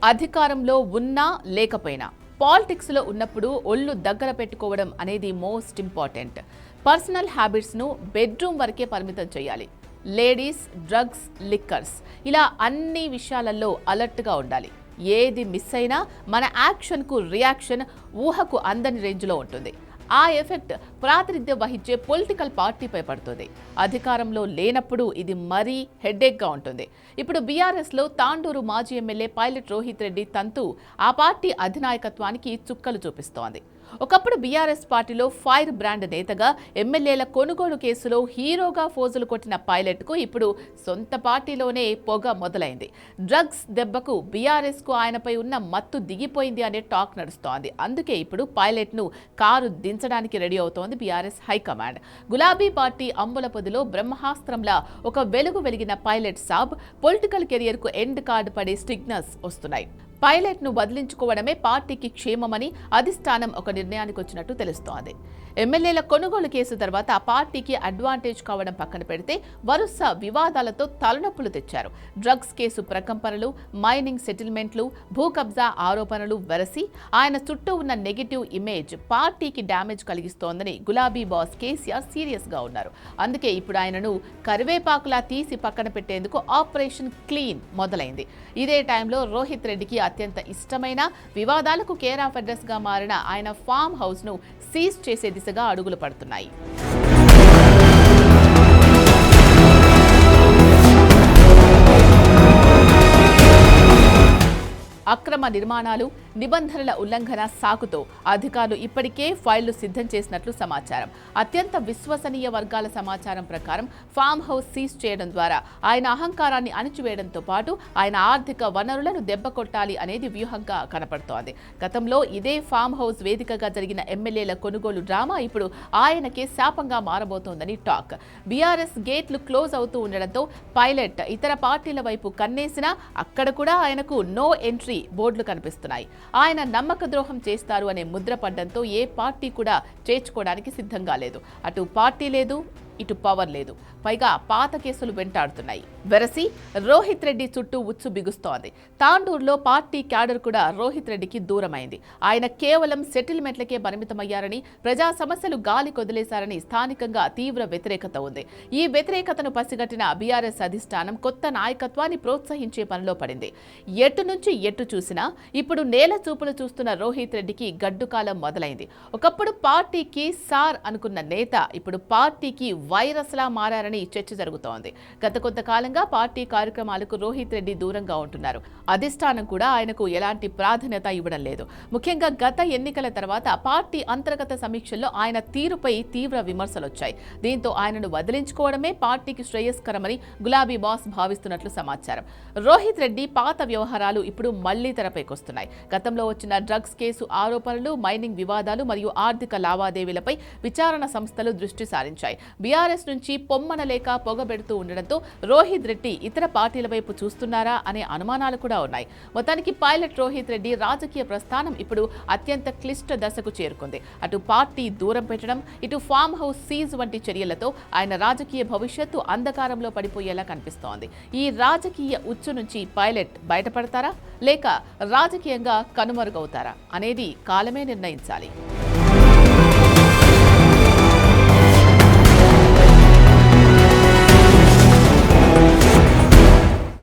అధికారంలో ఉన్నా లేకపోయినా పాలిటిక్స్లో ఉన్నప్పుడు ఒళ్ళు దగ్గర పెట్టుకోవడం అనేది మోస్ట్ ఇంపార్టెంట్. పర్సనల్ హ్యాబిట్స్ను బెడ్రూమ్ వరకే పరిమితం చేయాలి. లేడీస్, డ్రగ్స్, లిక్కర్స్ ఇలా అన్ని విషయాలలో అలర్ట్గా ఉండాలి. ఏది మిస్ అయినా మన యాక్షన్కు రియాక్షన్ ఊహకు అందని రేంజ్లో ఉంటుంది. ఆ ఎఫెక్ట్ ప్రాతినిధ్యం వహించే పొలిటికల్ పార్టీపై పడుతుంది. అధికారంలో లేనప్పుడు ఇది మరీ హెడ్ఏక్గా ఉంటుంది. ఇప్పుడు బీఆర్ఎస్లో తాండూరు మాజీ ఎమ్మెల్యే పైలట్ రోహిత్ రెడ్డి తంతు ఆ పార్టీ అధినాయకత్వానికి చుక్కలు చూపిస్తోంది. ఒకప్పుడు బీఆర్ఎస్ పార్టీలో ఫైర్ బ్రాండ్ నేతగా, ఎమ్మెల్యేల కొనుగోలు కేసులో హీరోగా ఫోజులు కొట్టిన పైలట్కు ఇప్పుడు సొంత పార్టీలోనే పొగ మొదలైంది. డ్రగ్స్ దెబ్బకు బీఆర్ఎస్కు ఆయనపై ఉన్న మత్తు దిగిపోయింది అనే టాక్ నడుస్తోంది. అందుకే ఇప్పుడు పైలట్ను కారు దించడానికి రెడీ అవుతోంది బీఆర్ఎస్ హైకమాండ్. గులాబీ పార్టీ అంబుల పొదిలో బ్రహ్మాస్త్రంలా ఒక వెలుగు వెలిగిన పైలట్ సాబ్ పొలిటికల్ కెరియర్కు ఎండ్ కార్డు పడే సిగ్నల్స్ వస్తున్నాయి. పైలట్ను వదిలించుకోవడమే పార్టీకి క్షేమమని అధిష్టానం ఒక నిర్ణయానికి వచ్చినట్టు తెలుస్తోంది. ఎమ్మెల్యేల కొనుగోలు కేసు తర్వాత ఆ పార్టీకి అడ్వాంటేజ్ కావడం పక్కన పెడితే వరుస వివాదాలతో తలనొప్పులు తెచ్చారు. డ్రగ్స్ కేసు ప్రకంపనలు, మైనింగ్ సెటిల్మెంట్లు, భూ కబ్జా ఆరోపణలు వెరసి ఆయన చుట్టూ ఉన్న నెగిటివ్ ఇమేజ్ పార్టీకి డ్యామేజ్ కలిగిస్తోందని గులాబీ బాస్ కేసీఆర్ సీరియస్గా ఉన్నారు. అందుకే ఇప్పుడు ఆయనను కరివేపాకులా తీసి పక్కన పెట్టేందుకు ఆపరేషన్ క్లీన్ మొదలైంది. ఇదే టైంలో రోహిత్ రెడ్డికి అత్యంత ఇష్టమైన, వివాదాలకు కేర్ ఆఫ్ అడ్రస్ గా మారిన ఆయన ఫామ్ హౌస్ ను సీజ్ చేసే దిశగా అడుగులు పడుతున్నాయి. అక్రమ నిర్మాణాలు, నిబంధనల ఉల్లంఘన సాకుతో అధికారులు ఇప్పటికే ఫైళ్లు సిద్ధం చేసినట్లు సమాచారం. అత్యంత విశ్వసనీయ వర్గాల సమాచారం ప్రకారం ఫామ్ హౌస్ సీజ్ చేయడం ద్వారా ఆయన అహంకారాన్ని అణిచివేయడంతో పాటు ఆయన ఆర్థిక వనరులను దెబ్బకొట్టాలి అనేది వ్యూహంగా కనపడుతోంది. గతంలో ఇదే ఫామ్ హౌస్ వేదికగా జరిగిన ఎమ్మెల్యేల కొనుగోలు డ్రామా ఇప్పుడు ఆయనకే శాపంగా మారబోతోందని టాక్. బీఆర్ఎస్ గేట్లు క్లోజ్ అవుతూ ఉండడంతో పైలట్ ఇతర పార్టీల వైపు కన్నేసినా అక్కడ కూడా ఆయనకు నో ఎంట్రీ బోర్డులు కనిపిస్తున్నాయి. ఆయన నమ్మక ద్రోహం చేస్తారు అనే ముద్ర పడ్డంతో ఏ పార్టీ కూడా చేర్చుకోవడానికి సిద్ధంగా లేదు. అటు పార్టీ లేదు, ఇటు పవర్ లేదు. పైగా పాత కేసులు వెంటాడుతున్నాయి. వెరసి రోహిత్ రెడ్డి చుట్టూ ఉచ్చు బిగుస్తోంది. తాండూరులో పార్టీ క్యాడర్ కూడా రోహిత్ రెడ్డికి దూరమైంది. ఆయన కేవలం సెటిల్మెంట్లకే పరిమితమయ్యారని, ప్రజా సమస్యలు గాలి కొదిలేశారని స్థానికంగా తీవ్ర వ్యతిరేకత ఉంది. ఈ వ్యతిరేకతను పసిగట్టిన బీఆర్ఎస్ అధిష్టానం కొత్త నాయకత్వాన్ని ప్రోత్సహించే పనిలో పడింది. ఎటు నుంచి ఎటు చూసినా ఇప్పుడు నేల చూపులు చూస్తున్న రోహిత్ రెడ్డికి గడ్డుకాలం మొదలైంది. ఒకప్పుడు పార్టీకి సార్ అనుకున్న నేత ఇప్పుడు పార్టీకి వైరస్లా మారారని చర్చ జరుగుతోంది. గత కొంతకాలంగా పార్టీ కార్యక్రమాలకు రోహిత్ రెడ్డి దూరంగా ఉంటున్నారు. అధిష్టానం కూడా ఆయనకు ఎలాంటి ప్రాధాన్యత ఇవ్వడం లేదు. ముఖ్యంగా గత ఎన్నికల తర్వాత పార్టీ అంతర్గత సమీక్షల్లో ఆయన తీరుపై తీవ్ర విమర్శలొచ్చాయి. దీంతో ఆయనను వదిలించుకోవడమే పార్టీకి శ్రేయస్కరమని గులాబీ బాస్ భావిస్తున్నట్లు సమాచారం. రోహిత్ రెడ్డి పాత వ్యవహారాలు ఇప్పుడు మళ్లీ తెరపైకొస్తున్నాయి. గతంలో వచ్చిన డ్రగ్స్ కేసు ఆరోపణలు, మైనింగ్ వివాదాలు మరియు ఆర్థిక లావాదేవీలపై విచారణ సంస్థలు దృష్టి సారించాయి. బీఆర్ఎస్ నుంచి పొమ్మనలేక పొగబెడుతూ ఉండడంతో రోహిత్ రెడ్డి ఇతర పార్టీల వైపు చూస్తున్నారా అనే అనుమానాలు కూడా ఉన్నాయి. మొత్తానికి పైలట్ రోహిత్ రెడ్డి రాజకీయ ప్రస్థానం ఇప్పుడు అత్యంత క్లిష్ట దశకు చేరుకుంది. అటు పార్టీ దూరం పెట్టడం, ఇటు ఫామ్ హౌస్ సీజ్ వంటి చర్యలతో ఆయన రాజకీయ భవిష్యత్తు అంధకారంలో పడిపోయేలా కనిపిస్తోంది. ఈ రాజకీయ ఉచ్చు నుంచి పైలట్ బయటపడతారా లేక రాజకీయంగా కనుమరుగవుతారా అనేది కాలమే నిర్ణయించాలి.